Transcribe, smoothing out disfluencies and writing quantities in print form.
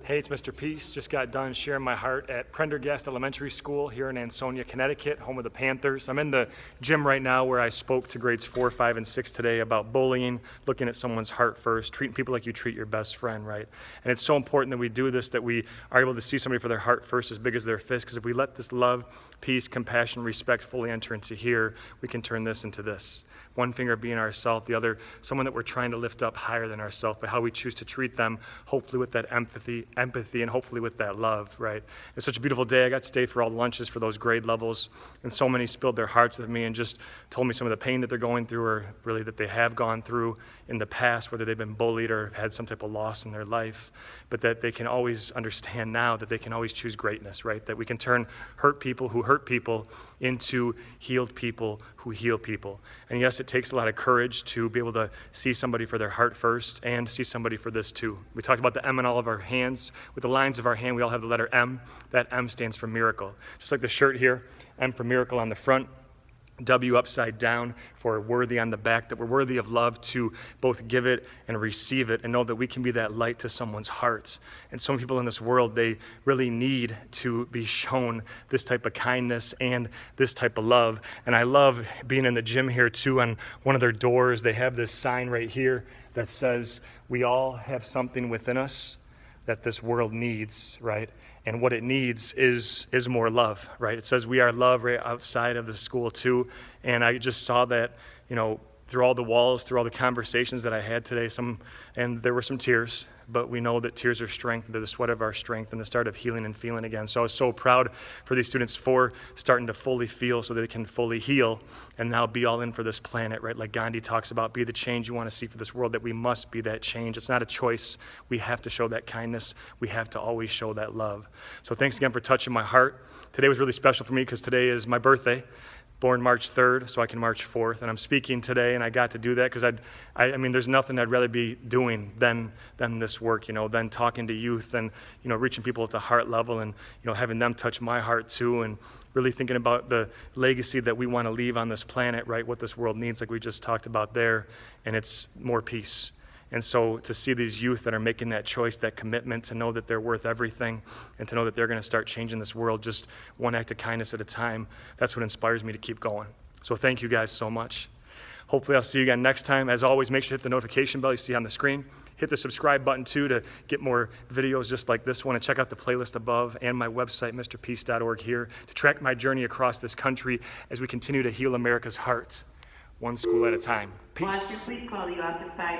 Hey, it's Mr. Peace. Just got done sharing my heart at Prendergast Elementary School here in Ansonia, Connecticut, home of the Panthers. I'm in the gym right now where I spoke to grades 4, 5, and 6 today about bullying, looking at someone's heart first, treating people like you treat your best friend, right? And it's so important that we do this, that we are able to see somebody for their heart first as big as their fist, because if we let this love, peace, compassion, respect fully enter into here, we can turn this into this. One finger being ourself, the other someone that we're trying to lift up higher than ourselves, but how we choose to treat them, hopefully with that empathy, and hopefully with that love, right? It's such a beautiful day. I got to stay for all the lunches for those grade levels, and so many spilled their hearts with me and just told me some of the pain that they're going through, or really that they have gone through in the past, whether they've been bullied or had some type of loss in their life, but that they can always understand now that they can always choose greatness, right? That we can turn hurt people who hurt people into healed people who heal people. And yes, it takes a lot of courage to be able to see somebody for their heart first and see somebody for this too. We talked about the M in all of our hands. With the lines of our hand, we all have the letter M. That M stands for miracle. Just like the shirt here, M for miracle on the front, W upside down for worthy on the back, that we're worthy of love to both give it and receive it, and know that we can be that light to someone's heart. And so many people in this world, they really need to be shown this type of kindness and this type of love. And I love being in the gym here too. On one of their doors, they have this sign right here that says, we all have something within us that this world needs, right? And what it needs is more love, right? It says we are love right outside of the school too. And I just saw that, through all the walls, through all the conversations that I had today, and there were some tears, but we know that tears are strength, they're the sweat of our strength and the start of healing and feeling again. So I was so proud for these students for starting to fully feel so that they can fully heal and now be all in for this planet, right? Like Gandhi talks about, be the change you want to see for this world, that we must be that change. It's not a choice. We have to show that kindness. We have to always show that love. So thanks again for touching my heart. Today was really special for me because today is my birthday. Born March 3rd, so I can March 4th, and I'm speaking today, and I got to do that because I mean, there's nothing I'd rather be doing than this work, than talking to youth and, reaching people at the heart level and, having them touch my heart too, and really thinking about the legacy that we want to leave on this planet, right? What this world needs, like we just talked about there, and it's more peace. And so to see these youth that are making that choice, that commitment to know that they're worth everything and to know that they're going to start changing this world just one act of kindness at a time, that's what inspires me to keep going. So thank you guys so much. Hopefully I'll see you again next time. As always, make sure to hit the notification bell you see on the screen. Hit the subscribe button too to get more videos just like this one, and check out the playlist above and my website, mrpeace.org here, to track my journey across this country as we continue to heal America's hearts, one school at a time. Peace.